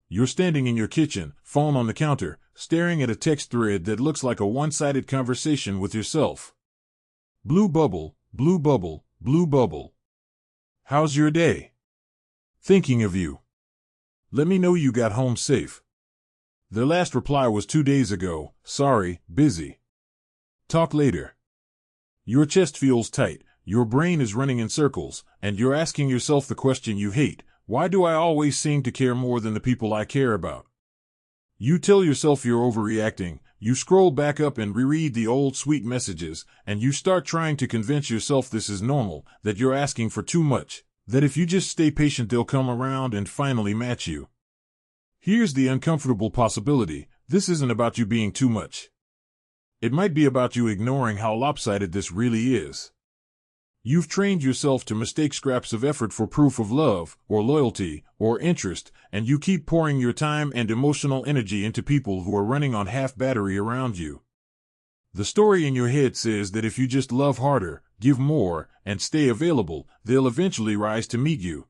You're standing in your kitchen, phone on the counter, staring at a text thread that looks like a one-sided conversation with yourself. Blue bubble, blue bubble, blue bubble. How's your day? Thinking of you. Let me know you got home safe. Their last reply was 2 days ago. Sorry, busy. Talk later. Your chest feels tight, your brain is running in circles, and you're asking yourself the question you hate: why do I always seem to care more than the people I care about? You tell yourself you're overreacting, you scroll back up and reread the old sweet messages, and you start trying to convince yourself this is normal, that you're asking for too much, that if you just stay patient they'll come around and finally match you. Here's the uncomfortable possibility: this isn't about you being too much. It might be about you ignoring how lopsided this really is. You've trained yourself to mistake scraps of effort for proof of love, or loyalty, or interest, and you keep pouring your time and emotional energy into people who are running on half battery around you. The story in your head says that if you just love harder, give more, and stay available, they'll eventually rise to meet you.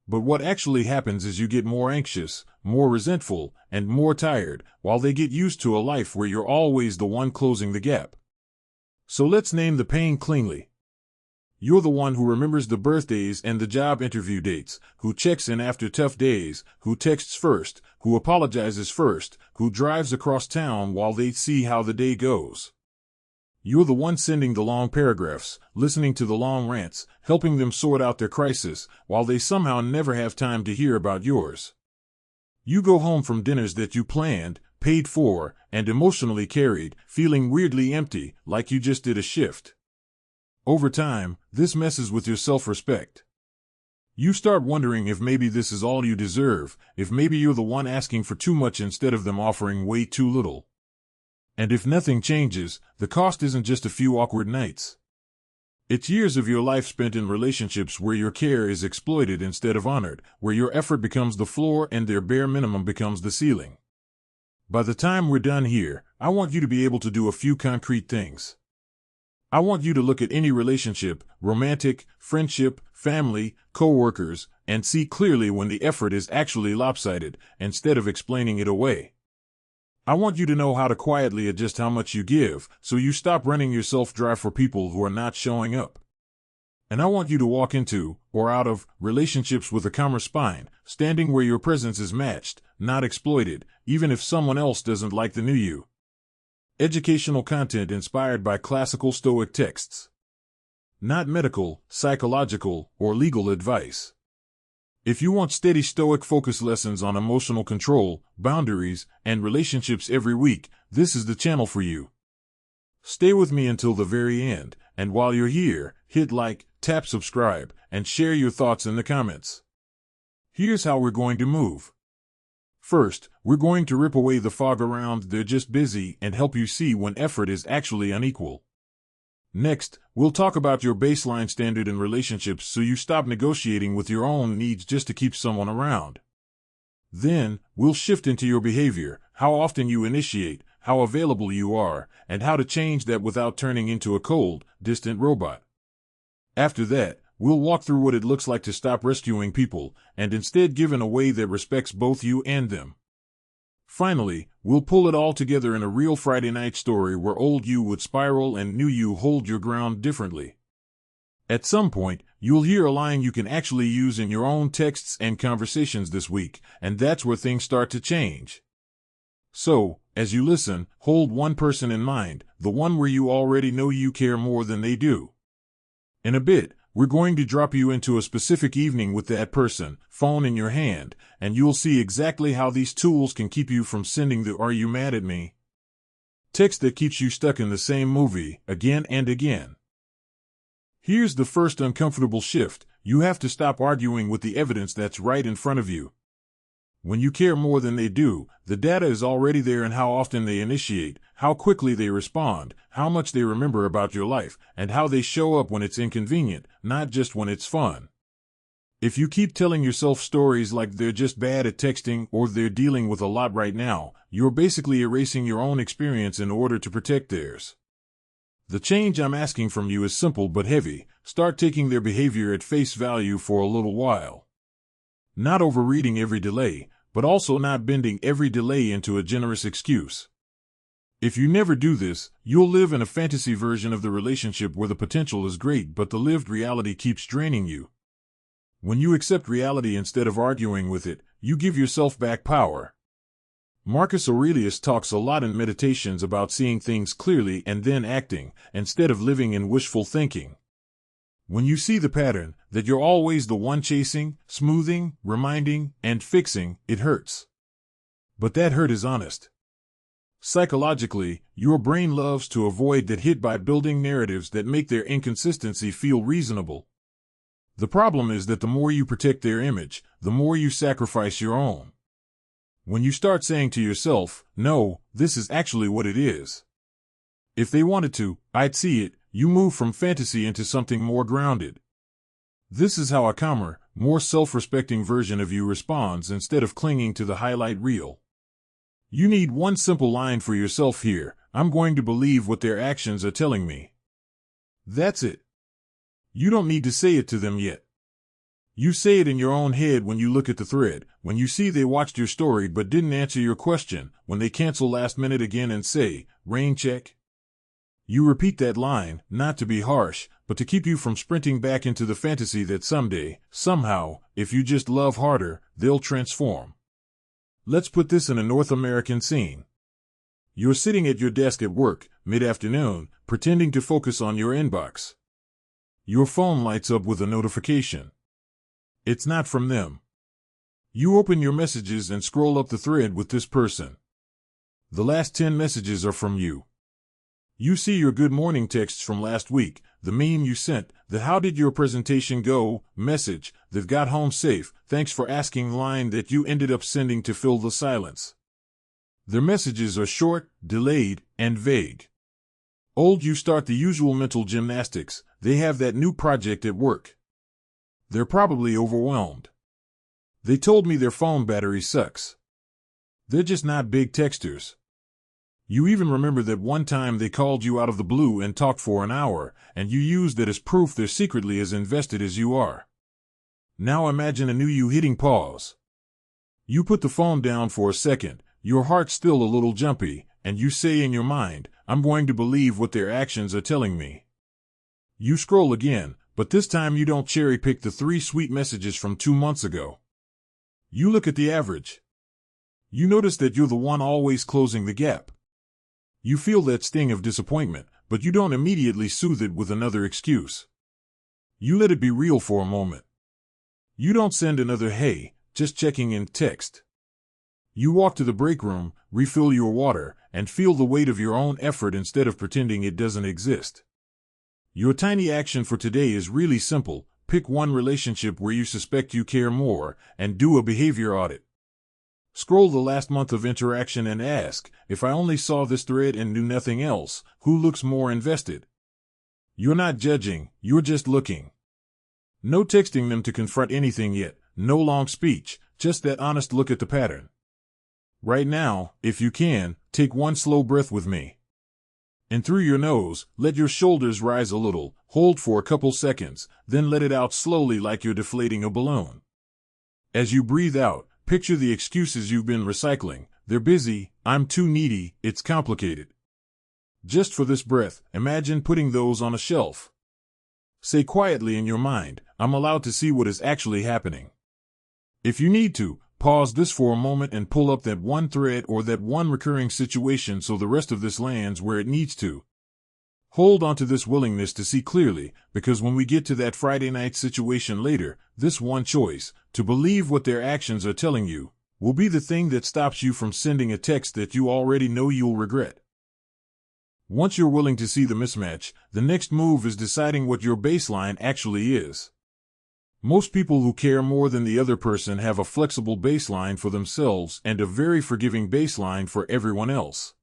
But what actually happens is you get more anxious, more resentful, and more tired, while they get used to a life where you're always the one closing the gap. So let's name the pain cleanly. You're the one who remembers the birthdays and the job interview dates, who checks in after tough days, who texts first, who apologizes first, who drives across town while they see how the day goes. You're the one sending the long paragraphs, listening to the long rants, helping them sort out their crisis, while they somehow never have time to hear about yours. You go home from dinners that you planned, paid for, and emotionally carried, feeling weirdly empty, like you just did a shift. Over time, this messes with your self-respect. You start wondering if maybe this is all you deserve, if maybe you're the one asking for too much instead of them offering way too little. And if nothing changes, the cost isn't just a few awkward nights. It's years of your life spent in relationships where your care is exploited instead of honored, where your effort becomes the floor and their bare minimum becomes the ceiling. By the time we're done here, I want you to be able to do a few concrete things. I want you to look at any relationship, romantic, friendship, family, co-workers, and see clearly when the effort is actually lopsided, instead of explaining it away. I want you to know how to quietly adjust how much you give, so you stop running yourself dry for people who are not showing up. And I want you to walk into, or out of, relationships with a calmer spine, standing where your presence is matched, not exploited, even if someone else doesn't like the new you. Educational content inspired by classical Stoic texts. Not medical, psychological, or legal advice. If you want steady Stoic focus lessons on emotional control, boundaries, and relationships every week, this is the channel for you. Stay with me until the very end, and while you're here, hit like, tap subscribe, and share your thoughts in the comments. Here's how we're going to move. First, we're going to rip away the fog around "they're just busy" and help you see when effort is actually unequal. Next, we'll talk about your baseline standard in relationships so you stop negotiating with your own needs just to keep someone around. Then, we'll shift into your behavior, how often you initiate, how available you are, and how to change that without turning into a cold, distant robot. After that, we'll walk through what it looks like to stop rescuing people and instead give in a way that respects both you and them. Finally, we'll pull it all together in a real Friday night story where old you would spiral and new you hold your ground differently. At some point, you'll hear a line you can actually use in your own texts and conversations this week, and that's where things start to change. So, as you listen, hold one person in mind, the one where you already know you care more than they do. In a bit, we're going to drop you into a specific evening with that person, phone in your hand, and you'll see exactly how these tools can keep you from sending the "are you mad at me?" text that keeps you stuck in the same movie, again and again. Here's the first uncomfortable shift: you have to stop arguing with the evidence that's right in front of you. When you care more than they do, the data is already there in how often they initiate, how quickly they respond, how much they remember about your life, and how they show up when it's inconvenient, not just when it's fun. If you keep telling yourself stories like "they're just bad at texting" or "they're dealing with a lot right now," you're basically erasing your own experience in order to protect theirs. The change I'm asking from you is simple but heavy: start taking their behavior at face value for a little while. Not overreading every delay, but also not bending every delay into a generous excuse. If you never do this, you'll live in a fantasy version of the relationship where the potential is great but the lived reality keeps draining you. When you accept reality instead of arguing with it, you give yourself back power. Marcus Aurelius talks a lot in Meditations about seeing things clearly and then acting, instead of living in wishful thinking. When you see the pattern, that you're always the one chasing, smoothing, reminding, and fixing, it hurts. But that hurt is honest. Psychologically, your brain loves to avoid that hit by building narratives that make their inconsistency feel reasonable. The problem is that the more you protect their image, the more you sacrifice your own. When you start saying to yourself, no, this is actually what it is. If they wanted to, I'd see it, you move from fantasy into something more grounded. This is how a calmer, more self-respecting version of you responds instead of clinging to the highlight reel. You need one simple line for yourself here: I'm going to believe what their actions are telling me. That's it. You don't need to say it to them yet. You say it in your own head when you look at the thread, when you see they watched your story but didn't answer your question, when they cancel last minute again and say, rain check. You repeat that line, not to be harsh, but to keep you from sprinting back into the fantasy that someday, somehow, if you just love harder, they'll transform. Let's put this in a North American scene. You're sitting at your desk at work, mid-afternoon, pretending to focus on your inbox. Your phone lights up with a notification. It's not from them. You open your messages and scroll up the thread with this person. The last 10 messages are from you. You see your good morning texts from last week, the meme you sent, the how did your presentation go message, that got home safe, thanks for asking line that you ended up sending to fill the silence. Their messages are short, delayed, and vague. You start the usual mental gymnastics. They have that new project at work. They're probably overwhelmed. They told me their phone battery sucks. They're just not big texters. You even remember that one time they called you out of the blue and talked for an hour, and you used that as proof they're secretly as invested as you are. Now imagine a new you hitting pause. You put the phone down for a second, your heart's still a little jumpy, and you say in your mind, I'm going to believe what their actions are telling me. You scroll again, but this time you don't cherry-pick the 3 sweet messages from 2 months ago. You look at the average. You notice that you're the one always closing the gap. You feel that sting of disappointment, but you don't immediately soothe it with another excuse. You let it be real for a moment. You don't send another hey, just checking in text. You walk to the break room, refill your water, and feel the weight of your own effort instead of pretending it doesn't exist. Your tiny action for today is really simple. Pick one relationship where you suspect you care more, and do a behavior audit. Scroll the last month of interaction and ask, if I only saw this thread and knew nothing else, who looks more invested? You're not judging, you're just looking. No texting them to confront anything yet, no long speech, just that honest look at the pattern. Right now, if you can, take one slow breath with me. In through your nose, let your shoulders rise a little, hold for a couple seconds, then let it out slowly like you're deflating a balloon. As you breathe out, picture the excuses you've been recycling. They're busy, I'm too needy, it's complicated. Just for this breath, imagine putting those on a shelf. Say quietly in your mind, I'm allowed to see what is actually happening. If you need to, pause this for a moment and pull up that one thread or that one recurring situation so the rest of this lands where it needs to. Hold on to this willingness to see clearly, because when we get to that Friday night situation later, this one choice, to believe what their actions are telling you, will be the thing that stops you from sending a text that you already know you'll regret. Once you're willing to see the mismatch, the next move is deciding what your baseline actually is. Most people who care more than the other person have a flexible baseline for themselves and a very forgiving baseline for everyone else.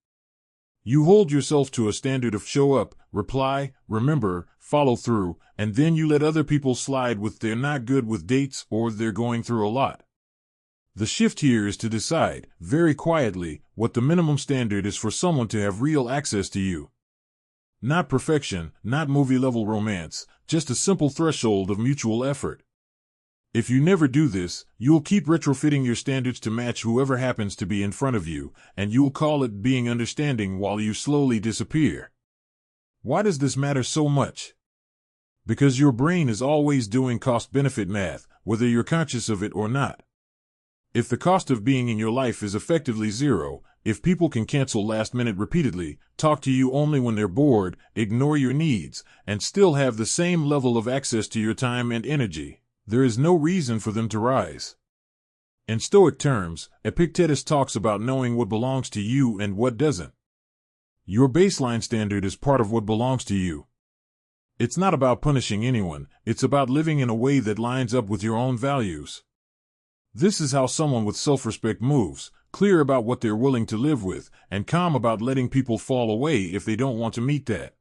You hold yourself to a standard of show up, reply, remember, follow through, and then you let other people slide with they're not good with dates or they're going through a lot. The shift here is to decide, very quietly, what the minimum standard is for someone to have real access to you. Not perfection, not movie-level romance, just a simple threshold of mutual effort. If you never do this, you'll keep retrofitting your standards to match whoever happens to be in front of you, and you'll call it being understanding while you slowly disappear. Why does this matter so much? Because your brain is always doing cost-benefit math, whether you're conscious of it or not. If the cost of being in your life is effectively zero, if people can cancel last minute repeatedly, talk to you only when they're bored, ignore your needs, and still have the same level of access to your time and energy, there is no reason for them to rise. In Stoic terms, Epictetus talks about knowing what belongs to you and what doesn't. Your baseline standard is part of what belongs to you. It's not about punishing anyone, it's about living in a way that lines up with your own values. This is how someone with self-respect moves, clear about what they're willing to live with, and calm about letting people fall away if they don't want to meet that.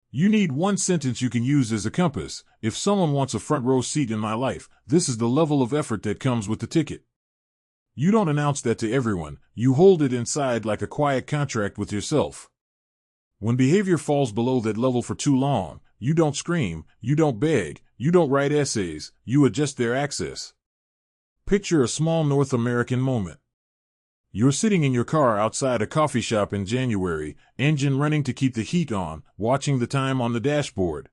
You need one sentence you can use as a compass. If someone wants a front row seat in my life, this is the level of effort that comes with the ticket. You don't announce that to everyone, you hold it inside like a quiet contract with yourself. When behavior falls below that level for too long, you don't scream, you don't beg, you don't write essays, you adjust their access. Picture a small North American moment. You're sitting in your car outside a coffee shop in January, engine running to keep the heat on, watching the time on the dashboard.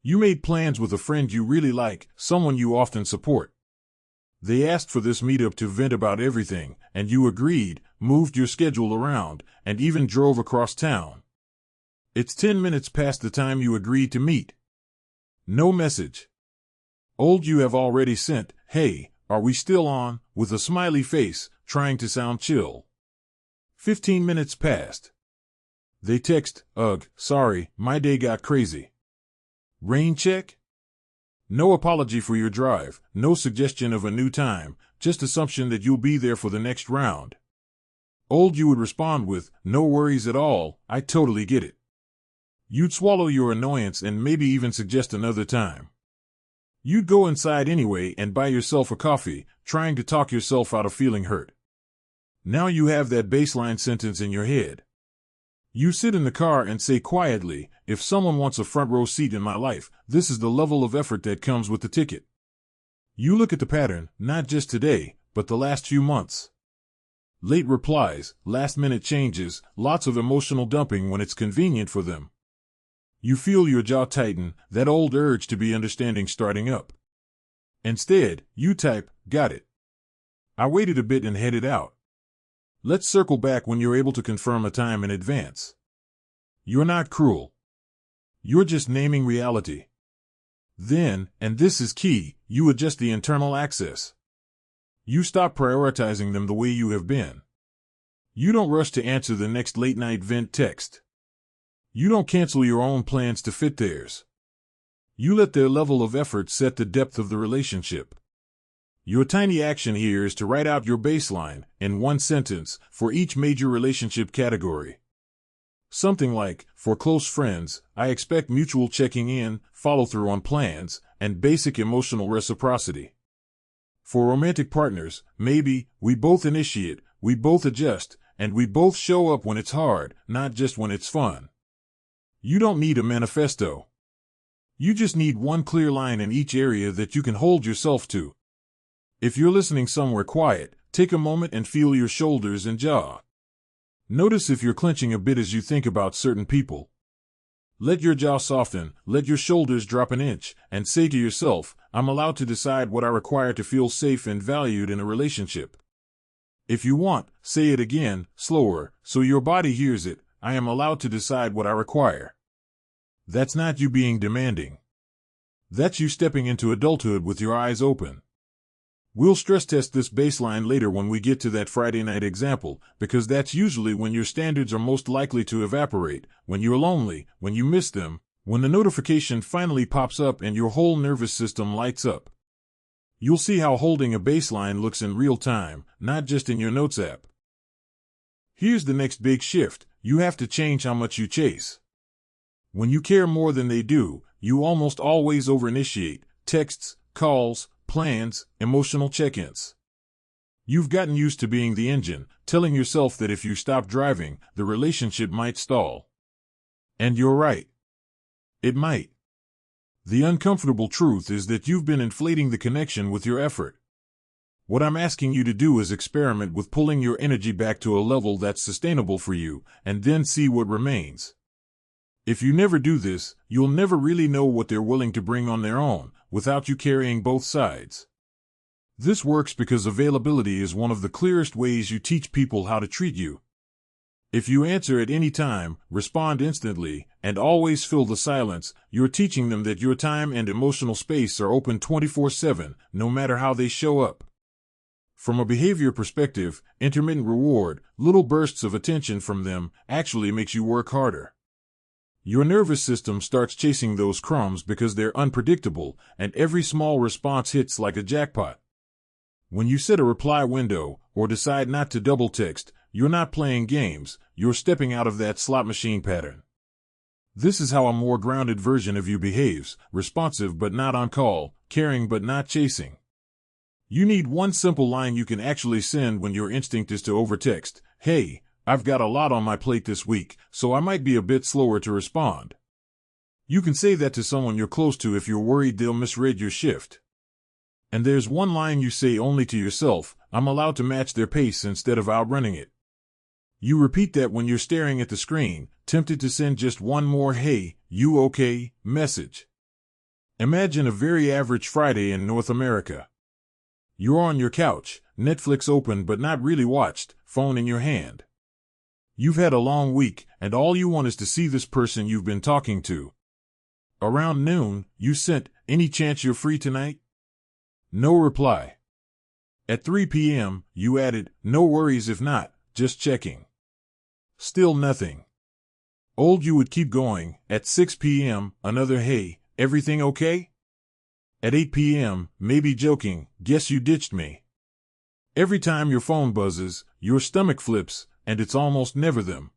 You made plans with a friend you really like, someone you often support. They asked for this meetup to vent about everything, and you agreed, moved your schedule around, and even drove across town. It's 10 minutes past the time you agreed to meet. No message. Old you have already sent, "Hey, are we still on?" with a smiley face, trying to sound chill. 15 minutes passed. They text, "Ugh, sorry, my day got crazy." Rain check? No apology for your drive, no suggestion of a new time, just assumption that you'll be there for the next round. Old you would respond with, "No worries at all, I totally get it." You'd swallow your annoyance and maybe even suggest another time. You'd go inside anyway and buy yourself a coffee, trying to talk yourself out of feeling hurt. Now you have that baseline sentence in your head. You sit in the car and say quietly, "If someone wants a front row seat in my life, this is the level of effort that comes with the ticket." You look at the pattern, not just today, but the last few months. Late replies, last-minute changes, lots of emotional dumping when it's convenient for them. You feel your jaw tighten, that old urge to be understanding starting up. Instead, you type, "Got it. I waited a bit and headed out." Let's circle back when you're able to confirm a time in advance. You're not cruel. You're just naming reality. Then, and this is key, you adjust the internal access. You stop prioritizing them the way you have been. You don't rush to answer the next late-night vent text. You don't cancel your own plans to fit theirs. You let their level of effort set the depth of the relationship. Your tiny action here is to write out your baseline, in one sentence, for each major relationship category. Something like, for close friends, I expect mutual checking in, follow-through on plans, and basic emotional reciprocity. For romantic partners, maybe, we both initiate, we both adjust, and we both show up when it's hard, not just when it's fun. You don't need a manifesto. You just need one clear line in each area that you can hold yourself to. If you're listening somewhere quiet, take a moment and feel your shoulders and jaw. Notice if you're clenching a bit as you think about certain people. Let your jaw soften, let your shoulders drop an inch, and say to yourself, "I'm allowed to decide what I require to feel safe and valued in a relationship." If you want, say it again, slower, so your body hears it, "I am allowed to decide what I require." That's not you being demanding. That's you stepping into adulthood with your eyes open. We'll stress test this baseline later when we get to that Friday night example, because that's usually when your standards are most likely to evaporate, when you're lonely, when you miss them, when the notification finally pops up and your whole nervous system lights up. You'll see how holding a baseline looks in real time, not just in your notes app. Here's the next big shift. You have to change how much you chase. When you care more than they do, you almost always over-initiate texts, calls, plans, emotional check-ins. You've gotten used to being the engine, telling yourself that if you stop driving, the relationship might stall. And you're right. It might. The uncomfortable truth is that you've been inflating the connection with your effort. What I'm asking you to do is experiment with pulling your energy back to a level that's sustainable for you, and then see what remains. If you never do this, you'll never really know what they're willing to bring on their own, without you carrying both sides. This works because availability is one of the clearest ways you teach people how to treat you. If you answer at any time, respond instantly, and always fill the silence, you're teaching them that your time and emotional space are open 24/7, no matter how they show up. From a behavior perspective, intermittent reward, little bursts of attention from them, actually makes you work harder. Your nervous system starts chasing those crumbs because they're unpredictable, and every small response hits like a jackpot. When you set a reply window, or decide not to double text, you're not playing games, you're stepping out of that slot machine pattern. This is how a more grounded version of you behaves, responsive but not on call, caring but not chasing. You need one simple line you can actually send when your instinct is to overtext. Hey, I've got a lot on my plate this week, so I might be a bit slower to respond. You can say that to someone you're close to if you're worried they'll misread your shift. And there's one line you say only to yourself: I'm allowed to match their pace instead of outrunning it. You repeat that when you're staring at the screen, tempted to send just one more "Hey, you okay?" message. Imagine a very average Friday in North America. You're on your couch, Netflix open but not really watched, phone in your hand. You've had a long week, and all you want is to see this person you've been talking to. Around noon, you sent, "Any chance you're free tonight?" No reply. At 3 p.m., you added, "No worries if not, just checking." Still nothing. You would keep going. At 6 p.m., another "Hey, everything okay?" At 8 p.m., maybe joking, "Guess you ditched me." Every time your phone buzzes, your stomach flips, and it's almost never them.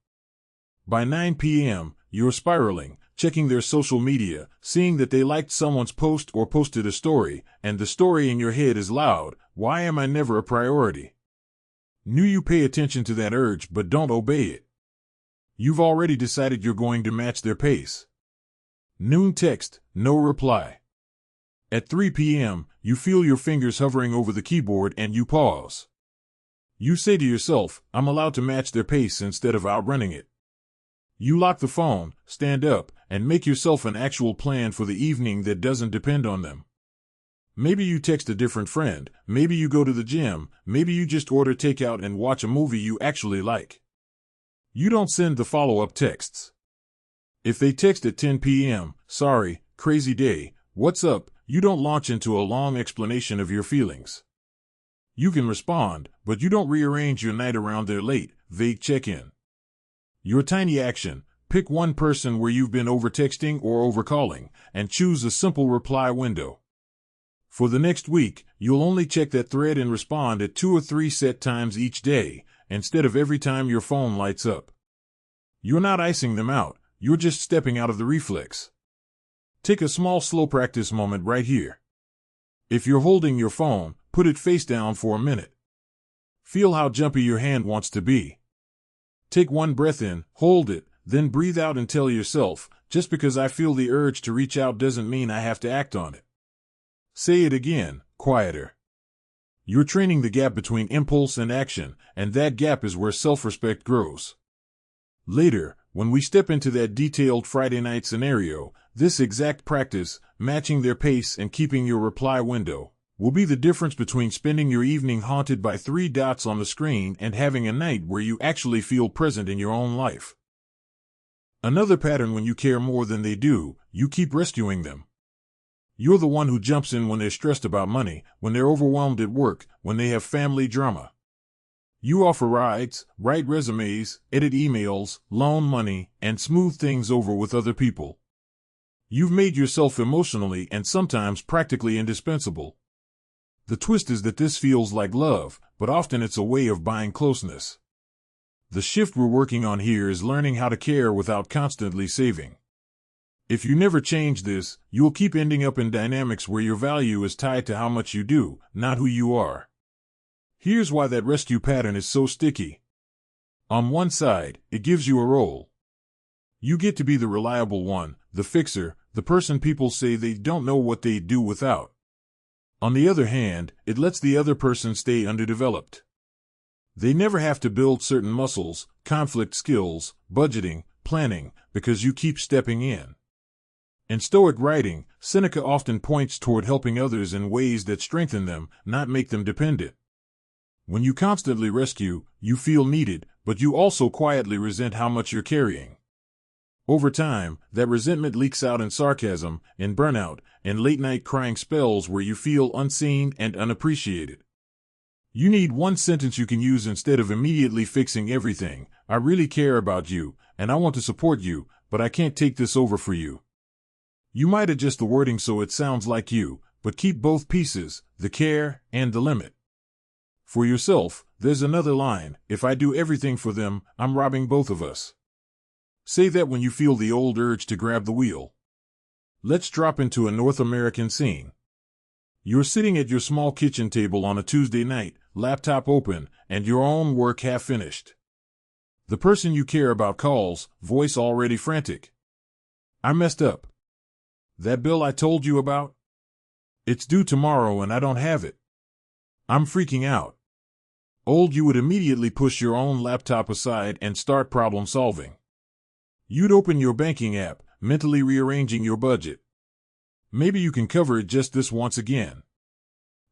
By 9 p.m., you're spiraling, checking their social media, seeing that they liked someone's post or posted a story, and the story in your head is loud: "Why am I never a priority?" You pay attention to that urge but don't obey it. You've already decided you're going to match their pace. Noon text, no reply. At 3 p.m., you feel your fingers hovering over the keyboard and you pause. You say to yourself, "I'm allowed to match their pace instead of outrunning it." You lock the phone, stand up, and make yourself an actual plan for the evening that doesn't depend on them. Maybe you text a different friend, maybe you go to the gym, maybe you just order takeout and watch a movie you actually like. You don't send the follow-up texts. If they text at 10 p.m., "Sorry, crazy day, what's up?" you don't launch into a long explanation of your feelings. You can respond, but you don't rearrange your night around their late, vague check-in. Your tiny action: pick one person where you've been overtexting or overcalling, and choose a simple reply window. For the next week, you'll only check that thread and respond at 2 or 3 set times each day, instead of every time your phone lights up. You're not icing them out, you're just stepping out of the reflex. Take a small slow practice moment right here. If you're holding your phone, put it face down for a minute. Feel how jumpy your hand wants to be. Take one breath in, hold it, then breathe out and tell yourself, "Just because I feel the urge to reach out doesn't mean I have to act on it." Say it again, quieter. You're training the gap between impulse and action, and that gap is where self-respect grows. Later, when we step into that detailed Friday night scenario, this exact practice, matching their pace and keeping your reply window, will be the difference between spending your evening haunted by 3 dots on the screen and having a night where you actually feel present in your own life. Another pattern: when you care more than they do, you keep rescuing them. You're the one who jumps in when they're stressed about money, when they're overwhelmed at work, when they have family drama. You offer rides, write resumes, edit emails, loan money, and smooth things over with other people. You've made yourself emotionally and sometimes practically indispensable. The twist is that this feels like love, but often it's a way of buying closeness. The shift we're working on here is learning how to care without constantly saving. If you never change this, you'll keep ending up in dynamics where your value is tied to how much you do, not who you are. Here's why that rescue pattern is so sticky. On one side, it gives you a role. You get to be the reliable one, the fixer, the person people say they don't know what they'd do without. On the other hand, it lets the other person stay underdeveloped. They never have to build certain muscles, conflict skills, budgeting, planning, because you keep stepping in. In Stoic writing, Seneca often points toward helping others in ways that strengthen them, not make them dependent. When you constantly rescue, you feel needed, but you also quietly resent how much you're carrying. Over time, that resentment leaks out in sarcasm, in burnout, in late-night crying spells where you feel unseen and unappreciated. You need one sentence you can use instead of immediately fixing everything. I really care about you, and I want to support you, but I can't take this over for you. You might adjust the wording so it sounds like you, but keep both pieces, the care and the limit. For yourself, there's another line: if I do everything for them, I'm robbing both of us. Say that when you feel the old urge to grab the wheel. Let's drop into a North American scene. You're sitting at your small kitchen table on a Tuesday night, laptop open, and your own work half finished. The person you care about calls, voice already frantic. I messed up. That bill I told you about? It's due tomorrow and I don't have it. I'm freaking out. You would immediately push your own laptop aside and start problem solving. You'd open your banking app, mentally rearranging your budget. Maybe you can cover it just this once again.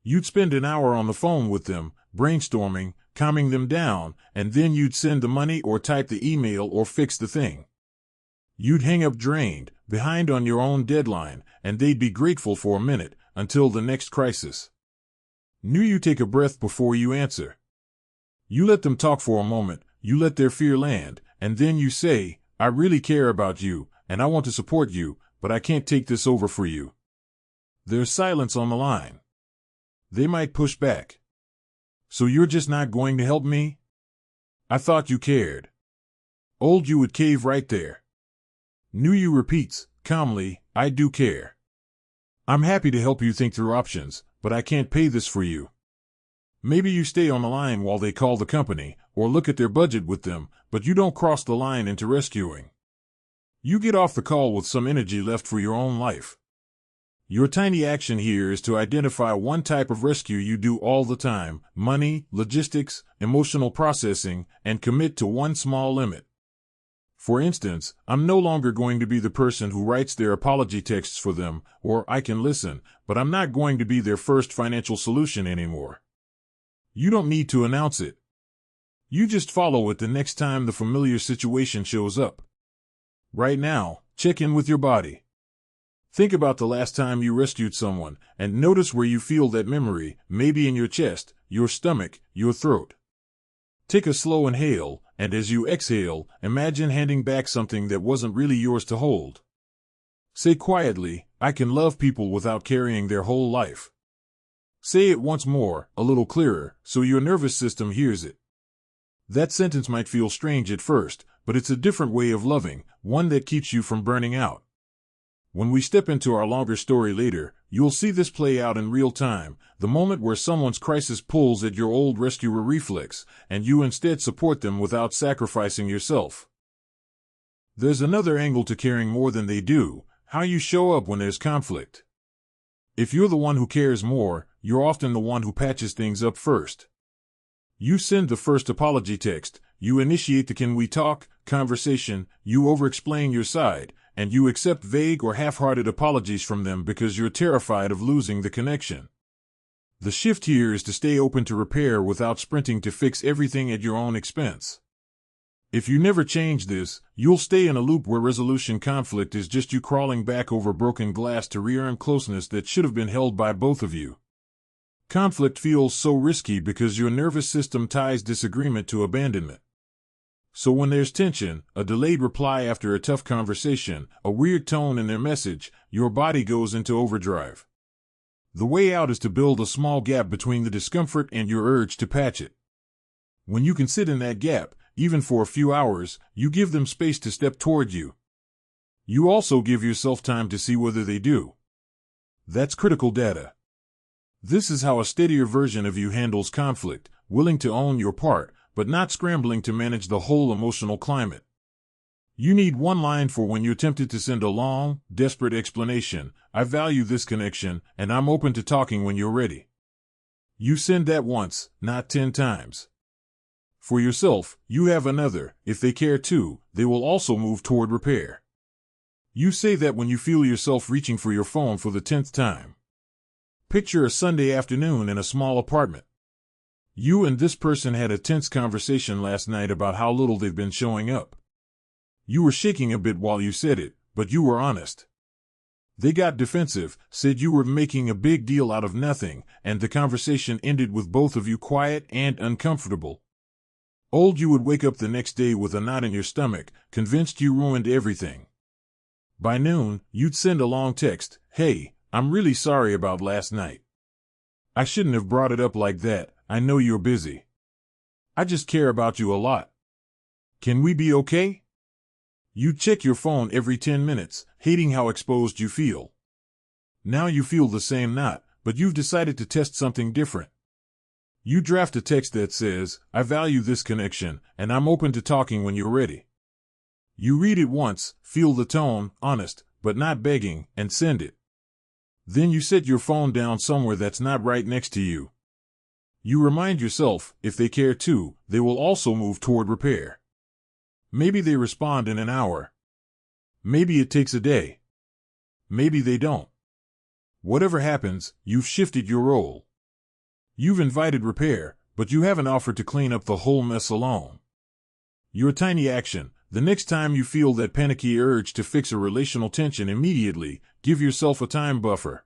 You'd spend an hour on the phone with them, brainstorming, calming them down, and then you'd send the money or type the email or fix the thing. You'd hang up drained, behind on your own deadline, and they'd be grateful for a minute, until the next crisis. You take a breath before you answer. You let them talk for a moment, you let their fear land, and then you say, I really care about you, and I want to support you, but I can't take this over for you. There's silence on the line. They might push back. So you're just not going to help me? I thought you cared. You would cave right there. You repeats, calmly, I do care. I'm happy to help you think through options, but I can't pay this for you. Maybe you stay on the line while they call the company, or look at their budget with them, but you don't cross the line into rescuing. You get off the call with some energy left for your own life. Your tiny action here is to identify one type of rescue you do all the time: money, logistics, emotional processing, and commit to one small limit. For instance, I'm no longer going to be the person who writes their apology texts for them, or I can listen, but I'm not going to be their first financial solution anymore. You don't need to announce it. You just follow it the next time the familiar situation shows up. Right now, check in with your body. Think about the last time you rescued someone, and notice where you feel that memory, maybe in your chest, your stomach, your throat. Take a slow inhale, and as you exhale, imagine handing back something that wasn't really yours to hold. Say quietly, I can love people without carrying their whole life. Say it once more, a little clearer, so your nervous system hears it. That sentence might feel strange at first, but it's a different way of loving, one that keeps you from burning out. When we step into our longer story later, you'll see this play out in real time, the moment where someone's crisis pulls at your old rescuer reflex, and you instead support them without sacrificing yourself. There's another angle to caring more than they do: how you show up when there's conflict. If you're the one who cares more, you're often the one who patches things up first. You send the first apology text, you initiate the "can we talk" conversation, you overexplain your side, and you accept vague or half-hearted apologies from them because you're terrified of losing the connection. The shift here is to stay open to repair without sprinting to fix everything at your own expense. If you never change this, you'll stay in a loop where resolution conflict is just you crawling back over broken glass to re-earn closeness that should have been held by both of you. Conflict feels so risky because your nervous system ties disagreement to abandonment. So when there's tension, a delayed reply after a tough conversation, a weird tone in their message, your body goes into overdrive. The way out is to build a small gap between the discomfort and your urge to patch it. When you can sit in that gap, even for a few hours, you give them space to step toward you. You also give yourself time to see whether they do. That's critical data. This is how a steadier version of you handles conflict, willing to own your part, but not scrambling to manage the whole emotional climate. You need one line for when you're tempted to send a long, desperate explanation. I value this connection, and I'm open to talking when you're ready. You send that once, not 10 times. For yourself, you have another. If they care too, they will also move toward repair. You say that when you feel yourself reaching for your phone for the 10th time. Picture a Sunday afternoon in a small apartment. You and this person had a tense conversation last night about how little they've been showing up. You were shaking a bit while you said it, but you were honest. They got defensive, said you were making a big deal out of nothing, and the conversation ended with both of you quiet and uncomfortable. You would wake up the next day with a knot in your stomach, convinced you ruined everything. By noon, you'd send a long text, "Hey, I'm really sorry about last night. I shouldn't have brought it up like that. I know you're busy. I just care about you a lot. Can we be okay?" You'd check your phone every 10 minutes, hating how exposed you feel. Now you feel the same knot, but you've decided to test something different. You draft a text that says, "I value this connection, and I'm open to talking when you're ready." You read it once, feel the tone, honest, but not begging, and send it. Then you set your phone down somewhere that's not right next to you. You remind yourself, if they care too, they will also move toward repair. Maybe they respond in an hour. Maybe it takes a day. Maybe they don't. Whatever happens, you've shifted your role. You've invited repair, but you haven't offered to clean up the whole mess alone. Your tiny action. The next time you feel that panicky urge to fix a relational tension immediately, give yourself a time buffer.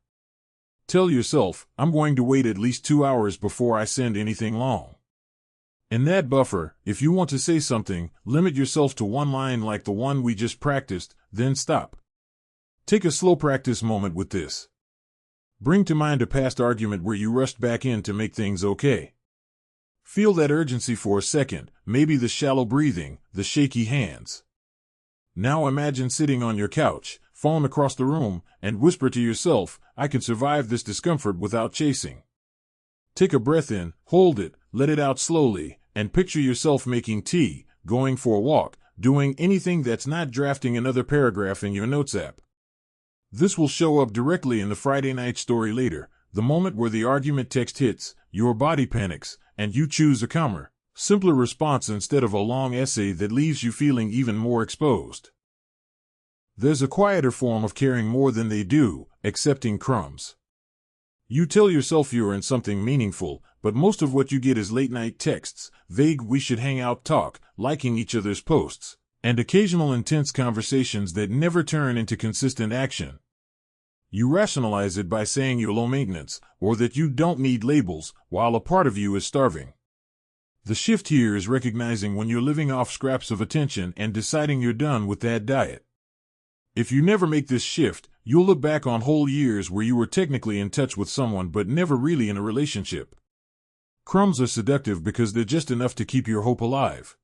Tell yourself, I'm going to wait at least 2 hours before I send anything long. In that buffer, if you want to say something, limit yourself to one line like the one we just practiced, then stop. Take a slow practice moment with this. Bring to mind a past argument where you rushed back in to make things okay. Feel that urgency for a second, maybe the shallow breathing, the shaky hands. Now imagine sitting on your couch, phone across the room, and whisper to yourself, I can survive this discomfort without chasing. Take a breath in, hold it, let it out slowly, and picture yourself making tea, going for a walk, doing anything that's not drafting another paragraph in your notes app. This will show up directly in the Friday night story later, the moment where the argument text hits, your body panics, and you choose a calmer, simpler response instead of a long essay that leaves you feeling even more exposed. There's a quieter form of caring more than they do, accepting crumbs. You tell yourself you're in something meaningful, but most of what you get is late-night texts, vague we should hang out talk, liking each other's posts, and occasional intense conversations that never turn into consistent action. You rationalize it by saying you're low maintenance, or that you don't need labels, while a part of you is starving. The shift here is recognizing when you're living off scraps of attention and deciding you're done with that diet. If you never make this shift, you'll look back on whole years where you were technically in touch with someone but never really in a relationship. Crumbs are seductive because they're just enough to keep your hope alive.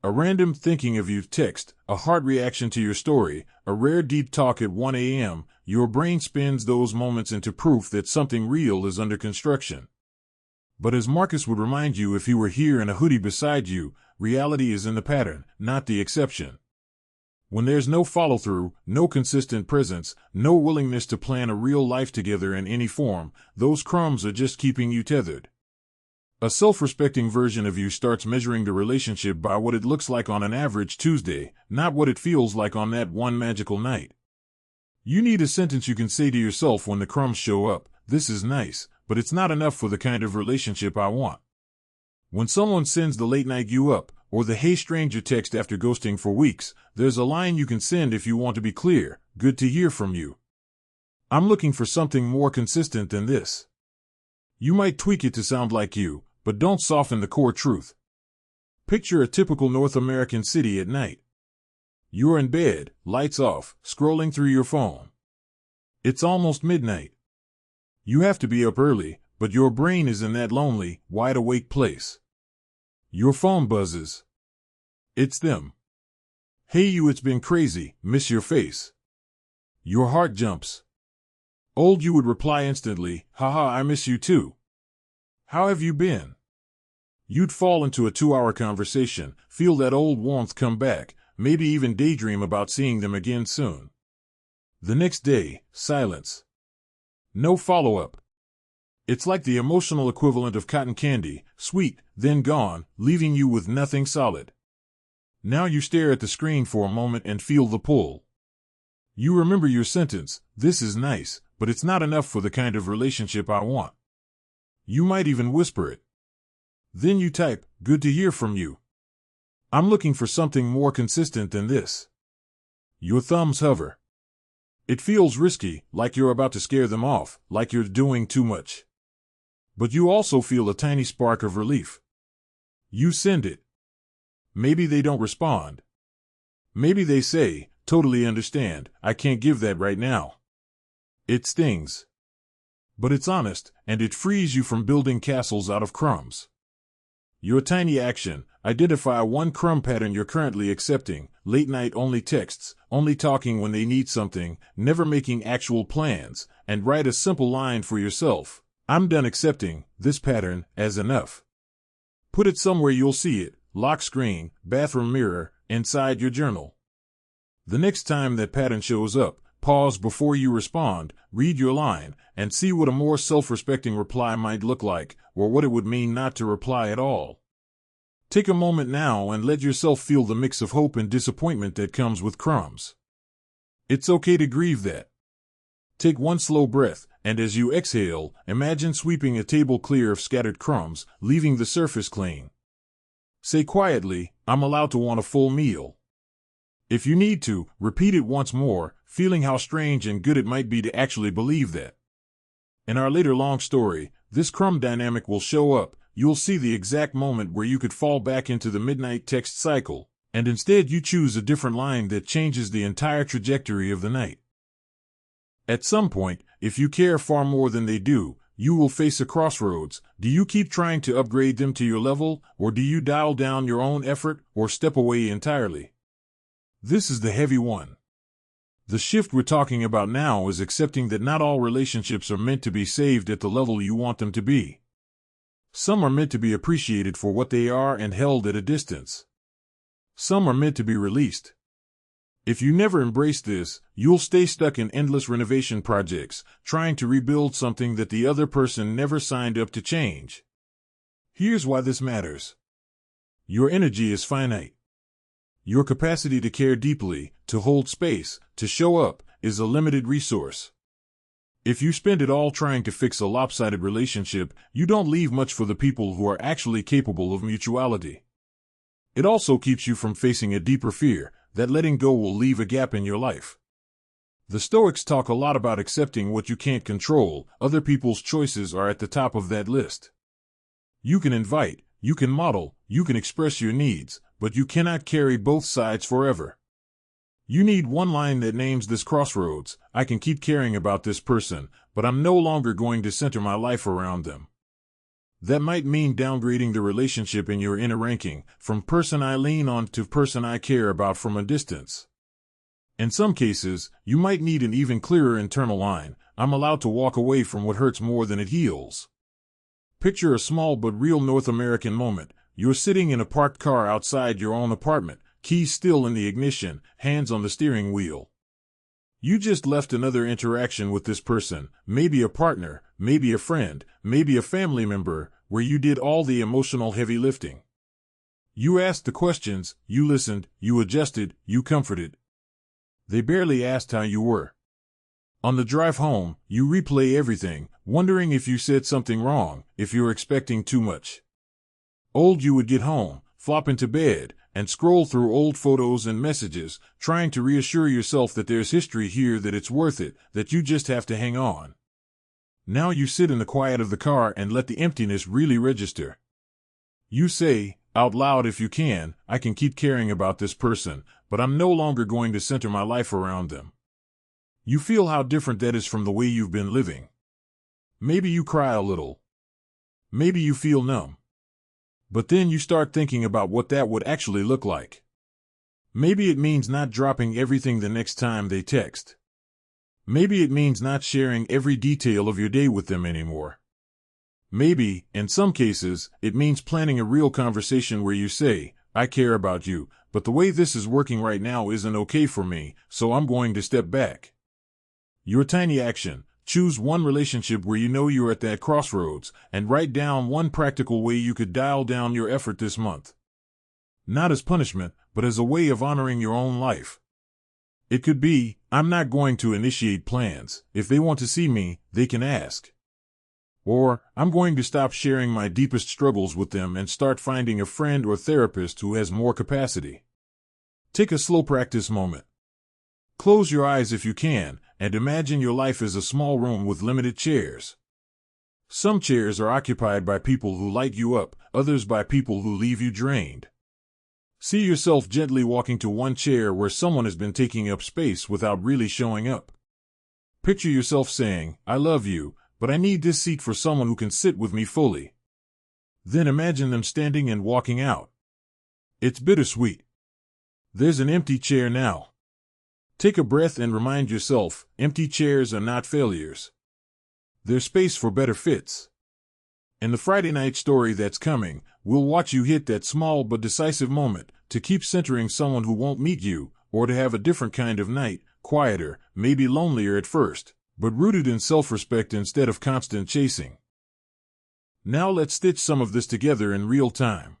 A random thinking of you text, a heart reaction to your story, a rare deep talk at 1 a.m., your brain spins those moments into proof that something real is under construction. But as Marcus would remind you if he were here in a hoodie beside you, reality is in the pattern, not the exception. When there's no follow-through, no consistent presence, no willingness to plan a real life together in any form, those crumbs are just keeping you tethered. A self-respecting version of you starts measuring the relationship by what it looks like on an average Tuesday, not what it feels like on that one magical night. You need a sentence you can say to yourself when the crumbs show up, this is nice, but it's not enough for the kind of relationship I want. When someone sends the late-night you up, or the hey stranger text after ghosting for weeks, there's a line you can send if you want to be clear, good to hear from you. I'm looking for something more consistent than this. You might tweak it to sound like you, but don't soften the core truth. Picture a typical North American city at night. You're in bed, lights off, scrolling through your phone. It's almost midnight. You have to be up early, but your brain is in that lonely, wide-awake place. Your phone buzzes. It's them. Hey you, it's been crazy, miss your face. Your heart jumps. You would reply instantly, haha, I miss you too. How have you been? You'd fall into a 2-hour conversation, feel that old warmth come back, maybe even daydream about seeing them again soon. The next day, silence. No follow-up. It's like the emotional equivalent of cotton candy, sweet, then gone, leaving you with nothing solid. Now you stare at the screen for a moment and feel the pull. You remember your sentence, "This is nice, but it's not enough for the kind of relationship I want." You might even whisper it. Then you type, "Good to hear from you. I'm looking for something more consistent than this." Your thumbs hover. It feels risky, like you're about to scare them off, like you're doing too much. But you also feel a tiny spark of relief. You send it. Maybe they don't respond. Maybe they say, "Totally understand, I can't give that right now." It stings. But it's honest, and it frees you from building castles out of crumbs. Your tiny action: identify one crumb pattern you're currently accepting, late night only texts, only talking when they need something, never making actual plans, and write a simple line for yourself: "I'm done accepting this pattern as enough." Put it somewhere you'll see it: lock screen, bathroom mirror, inside your journal. The next time that pattern shows up, pause before you respond, read your line, and see what a more self-respecting reply might look like, or what it would mean not to reply at all. Take a moment now and let yourself feel the mix of hope and disappointment that comes with crumbs. It's okay to grieve that. Take one slow breath, and as you exhale, imagine sweeping a table clear of scattered crumbs, leaving the surface clean. Say quietly, "I'm allowed to want a full meal." If you need to, repeat it once more, feeling how strange and good it might be to actually believe that. In our later long story, this crumb dynamic will show up. You'll see the exact moment where you could fall back into the midnight text cycle, and instead you choose a different line that changes the entire trajectory of the night. At some point, if you care far more than they do, you will face a crossroads. Do you keep trying to upgrade them to your level, or do you dial down your own effort, or step away entirely? This is the heavy one. The shift we're talking about now is accepting that not all relationships are meant to be saved at the level you want them to be. Some are meant to be appreciated for what they are and held at a distance. Some are meant to be released. If you never embrace this, you'll stay stuck in endless renovation projects, trying to rebuild something that the other person never signed up to change. Here's why this matters. Your energy is finite. Your capacity to care deeply, to hold space, to show up, is a limited resource. If you spend it all trying to fix a lopsided relationship, you don't leave much for the people who are actually capable of mutuality. It also keeps you from facing a deeper fear, that letting go will leave a gap in your life. The Stoics talk a lot about accepting what you can't control. Other people's choices are at the top of that list. You can invite, you can model, you can express your needs, but you cannot carry both sides forever. You need one line that names this crossroads: I can keep caring about this person, but I'm no longer going to center my life around them. That might mean downgrading the relationship in your inner ranking, from person I lean on to person I care about from a distance. In some cases, you might need an even clearer internal line: I'm allowed to walk away from what hurts more than it heals. Picture a small but real North American moment. You're sitting in a parked car outside your own apartment, keys still in the ignition, hands on the steering wheel. You just left another interaction with this person, maybe a partner, maybe a friend, maybe a family member, where you did all the emotional heavy lifting. You asked the questions, you listened, you adjusted, you comforted. They barely asked how you were. On the drive home, you replay everything, wondering if you said something wrong, if you're expecting too much. You would get home, flop into bed, and scroll through old photos and messages, trying to reassure yourself that there's history here, that it's worth it, that you just have to hang on. Now you sit in the quiet of the car and let the emptiness really register. You say, out loud if you can, I can keep caring about this person, but I'm no longer going to center my life around them. You feel how different that is from the way you've been living. Maybe you cry a little. Maybe you feel numb. But then you start thinking about what that would actually look like. Maybe it means not dropping everything the next time they text. Maybe it means not sharing every detail of your day with them anymore. Maybe, in some cases, it means planning a real conversation where you say, I care about you, but the way this is working right now isn't okay for me, so I'm going to step back. Your tiny action: choose one relationship where you know you're at that crossroads, and write down one practical way you could dial down your effort this month. Not as punishment, but as a way of honoring your own life. It could be, I'm not going to initiate plans. If they want to see me, they can ask. Or, I'm going to stop sharing my deepest struggles with them and start finding a friend or therapist who has more capacity. Take a slow practice moment. Close your eyes if you can, and imagine your life as a small room with limited chairs. Some chairs are occupied by people who light you up, others by people who leave you drained. See yourself gently walking to one chair where someone has been taking up space without really showing up. Picture yourself saying, I love you, but I need this seat for someone who can sit with me fully. Then imagine them standing and walking out. It's bittersweet. There's an empty chair now. Take a breath and remind yourself, empty chairs are not failures. They're space for better fits. In the Friday night story that's coming, we'll watch you hit that small but decisive moment to keep centering someone who won't meet you, or to have a different kind of night, quieter, maybe lonelier at first, but rooted in self-respect instead of constant chasing. Now let's stitch some of this together in real time.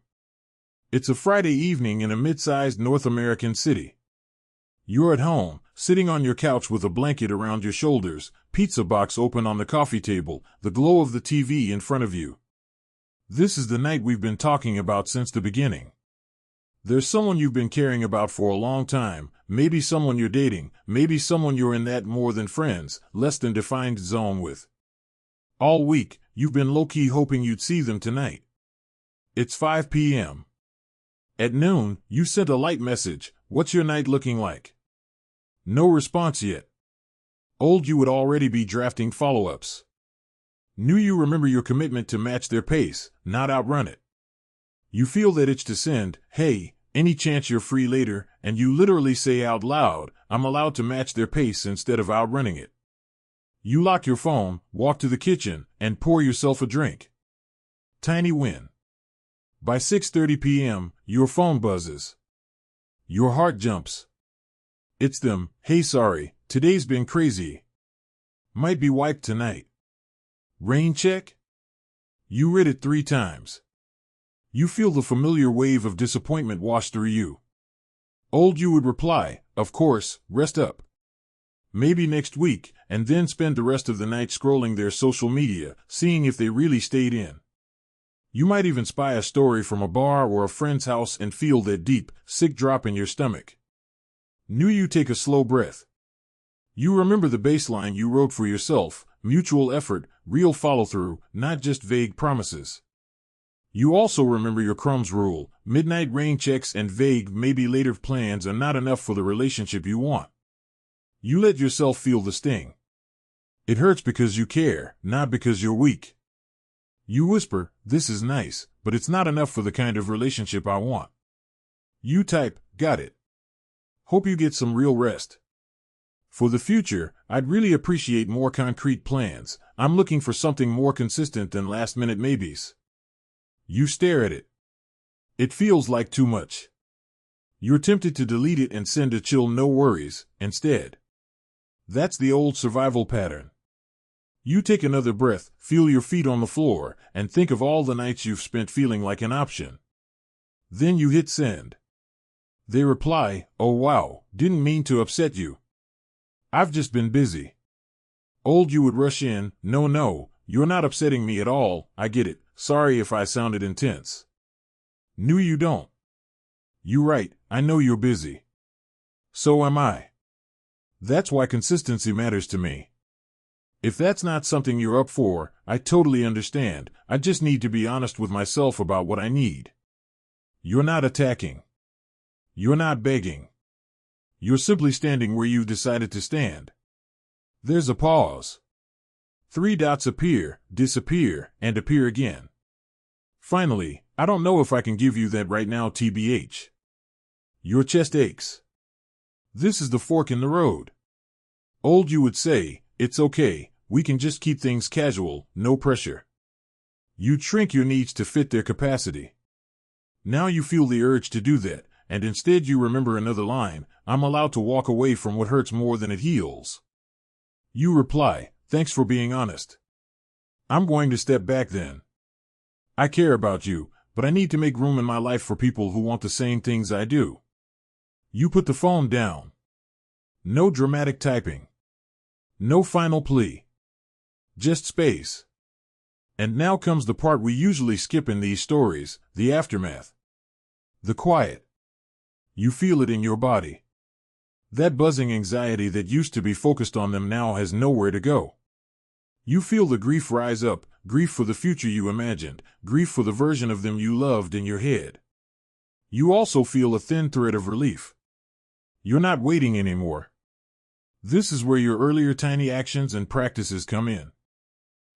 It's a Friday evening in a mid-sized North American city. You're at home, sitting on your couch with a blanket around your shoulders, pizza box open on the coffee table, the glow of the TV in front of you. This is the night we've been talking about since the beginning. There's someone you've been caring about for a long time, maybe someone you're dating, maybe someone you're in that more than friends, less than defined zone with. All week, you've been low-key hoping you'd see them tonight. It's 5 p.m. At noon, you sent a light message, what's your night looking like? No response yet. Old you would already be drafting follow-ups. New you remember your commitment to match their pace, not outrun it. You feel that itch to send, hey, any chance you're free later, and you literally say out loud, I'm allowed to match their pace instead of outrunning it. You lock your phone, walk to the kitchen, and pour yourself a drink. Tiny win. By 6:30 p.m., your phone buzzes. Your heart jumps. It's them, hey sorry, today's been crazy. Might be wiped tonight. Rain check? You read it 3 times. You feel the familiar wave of disappointment wash through you. Old you would reply, of course, rest up. Maybe next week, and then spend the rest of the night scrolling their social media, seeing if they really stayed in. You might even spy a story from a bar or a friend's house and feel that deep, sick drop in your stomach. New you take a slow breath. You remember the baseline you wrote for yourself, mutual effort, real follow-through, not just vague promises. You also remember your crumbs rule, midnight rain checks and vague maybe later plans are not enough for the relationship you want. You let yourself feel the sting. It hurts because you care, not because you're weak. You whisper, this is nice, but it's not enough for the kind of relationship I want. You type, got it. Hope you get some real rest. For the future, I'd really appreciate more concrete plans. I'm looking for something more consistent than last-minute maybes. You stare at it. It feels like too much. You're tempted to delete it and send a chill no worries instead. That's the old survival pattern. You take another breath, feel your feet on the floor, and think of all the nights you've spent feeling like an option. Then you hit send. They reply, oh wow, didn't mean to upset you. I've just been busy. Old you would rush in, no, you're not upsetting me at all, I get it, sorry if I sounded intense. New you don't. You right, I know you're busy. So am I. That's why consistency matters to me. If that's not something you're up for, I totally understand, I just need to be honest with myself about what I need. You're not attacking. You're not begging. You're simply standing where you've decided to stand. There's a pause. 3 dots appear, disappear, and appear again. Finally, I don't know if I can give you that right now, TBH. Your chest aches. This is the fork in the road. Old you would say, it's okay, we can just keep things casual, no pressure. You'd shrink your needs to fit their capacity. Now you feel the urge to do that, and instead you remember another line, I'm allowed to walk away from what hurts more than it heals. You reply, thanks for being honest. I'm going to step back then. I care about you, but I need to make room in my life for people who want the same things I do. You put the phone down. No dramatic typing. No final plea. Just space. And now comes the part we usually skip in these stories, the aftermath. The quiet. You feel it in your body. That buzzing anxiety that used to be focused on them now has nowhere to go. You feel the grief rise up, grief for the future you imagined, grief for the version of them you loved in your head. You also feel a thin thread of relief. You're not waiting anymore. This is where your earlier tiny actions and practices come in.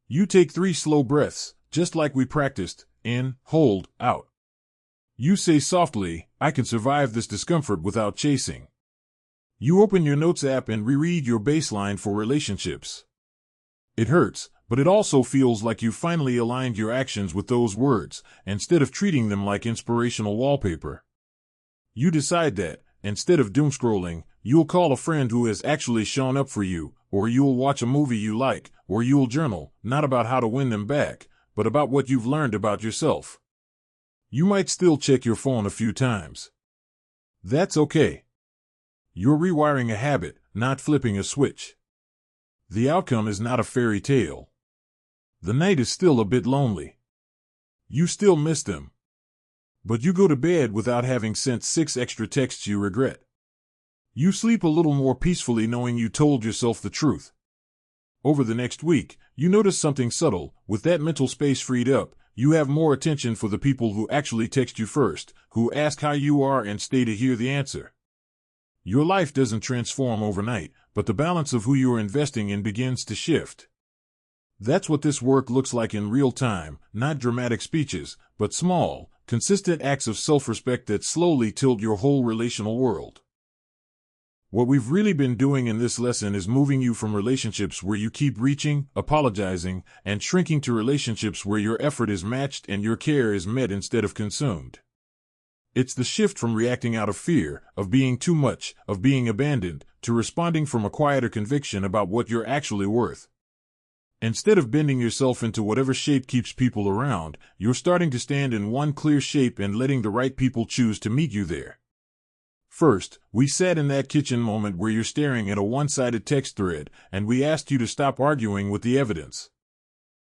You take 3 slow breaths, just like we practiced, in, hold, out. You say softly, I can survive this discomfort without chasing. You open your notes app and reread your baseline for relationships. It hurts, but it also feels like you finally aligned your actions with those words, instead of treating them like inspirational wallpaper. You decide that, instead of doomscrolling, you'll call a friend who has actually shown up for you, or you'll watch a movie you like, or you'll journal, not about how to win them back, but about what you've learned about yourself. You might still check your phone a few times. That's okay. You're rewiring a habit, not flipping a switch. The outcome is not a fairy tale. The night is still a bit lonely. You still miss them. But you go to bed without having sent 6 extra texts you regret. You sleep a little more peacefully knowing you told yourself the truth. Over the next week, you notice something subtle. With that mental space freed up, you have more attention for the people who actually text you first, who ask how you are and stay to hear the answer. Your life doesn't transform overnight, but the balance of who you are investing in begins to shift. That's what this work looks like in real time, not dramatic speeches, but small, consistent acts of self-respect that slowly tilt your whole relational world. What we've really been doing in this lesson is moving you from relationships where you keep reaching, apologizing, and shrinking to relationships where your effort is matched and your care is met instead of consumed. It's the shift from reacting out of fear, of being too much, of being abandoned, to responding from a quieter conviction about what you're actually worth. Instead of bending yourself into whatever shape keeps people around, you're starting to stand in one clear shape and letting the right people choose to meet you there. First, we sat in that kitchen moment where you're staring at a one-sided text thread, and we asked you to stop arguing with the evidence.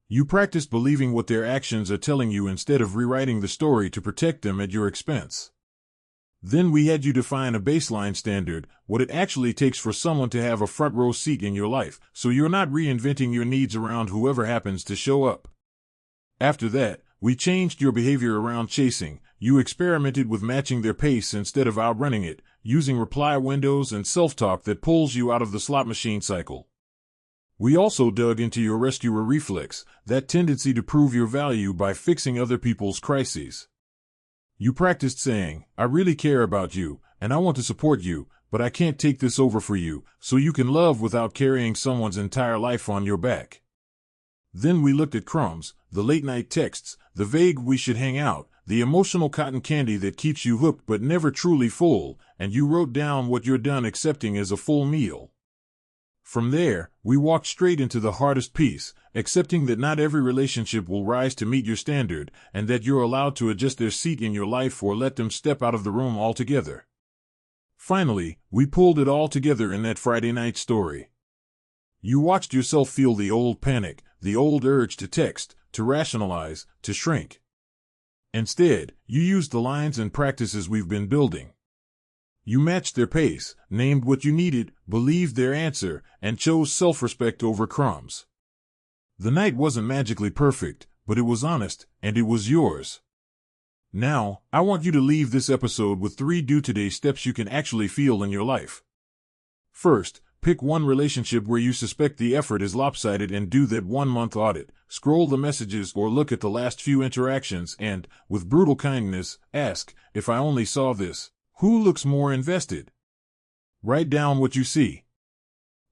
You practiced believing what their actions are telling you instead of rewriting the story to protect them at your expense. Then we had you define a baseline standard, what it actually takes for someone to have a front row seat in your life, so you're not reinventing your needs around whoever happens to show up. After that, we changed your behavior around chasing. You experimented with matching their pace instead of outrunning it, using reply windows and self-talk that pulls you out of the slot machine cycle. We also dug into your rescuer reflex, that tendency to prove your value by fixing other people's crises. You practiced saying, I really care about you, and I want to support you, but I can't take this over for you, so you can love without carrying someone's entire life on your back. Then we looked at crumbs, the late-night texts, the vague we should hang out, the emotional cotton candy that keeps you hooked but never truly full, and you wrote down what you're done accepting as a full meal. From there, we walked straight into the hardest piece, accepting that not every relationship will rise to meet your standard, and that you're allowed to adjust their seat in your life or let them step out of the room altogether. Finally, we pulled it all together in that Friday night story. You watched yourself feel the old panic, the old urge to text, to rationalize, to shrink. Instead, you used the lines and practices we've been building. You matched their pace, named what you needed, believed their answer, and chose self-respect over crumbs. The night wasn't magically perfect, but it was honest, and it was yours. Now, I want you to leave this episode with 3 do-today steps you can actually feel in your life. First, pick one relationship where you suspect the effort is lopsided and do that 1-month audit. Scroll the messages or look at the last few interactions and, with brutal kindness, ask, if I only saw this, who looks more invested? Write down what you see.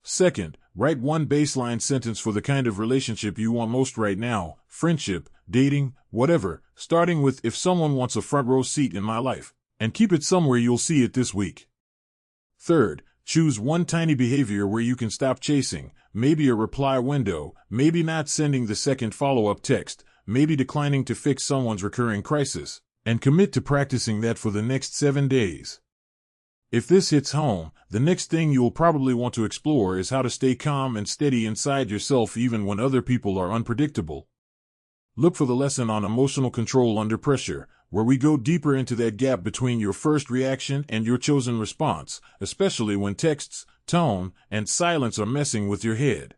Second, Write one baseline sentence for the kind of relationship you want most right now, friendship, dating, whatever, starting with if someone wants a front row seat in my life, and keep it somewhere you'll see it this week. Third, choose one tiny behavior where you can stop chasing, maybe a reply window, maybe not sending the second follow-up text, maybe declining to fix someone's recurring crisis, and commit to practicing that for the next 7 days. If this hits home, the next thing you'll probably want to explore is how to stay calm and steady inside yourself even when other people are unpredictable. Look for the lesson on emotional control under pressure, where we go deeper into that gap between your first reaction and your chosen response, especially when texts, tone, and silence are messing with your head.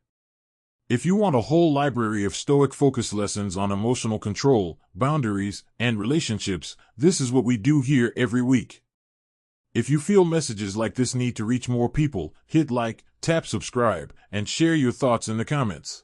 If you want a whole library of Stoic Focus lessons on emotional control, boundaries, and relationships, this is what we do here every week. If you feel messages like this need to reach more people, hit like, tap subscribe, and share your thoughts in the comments.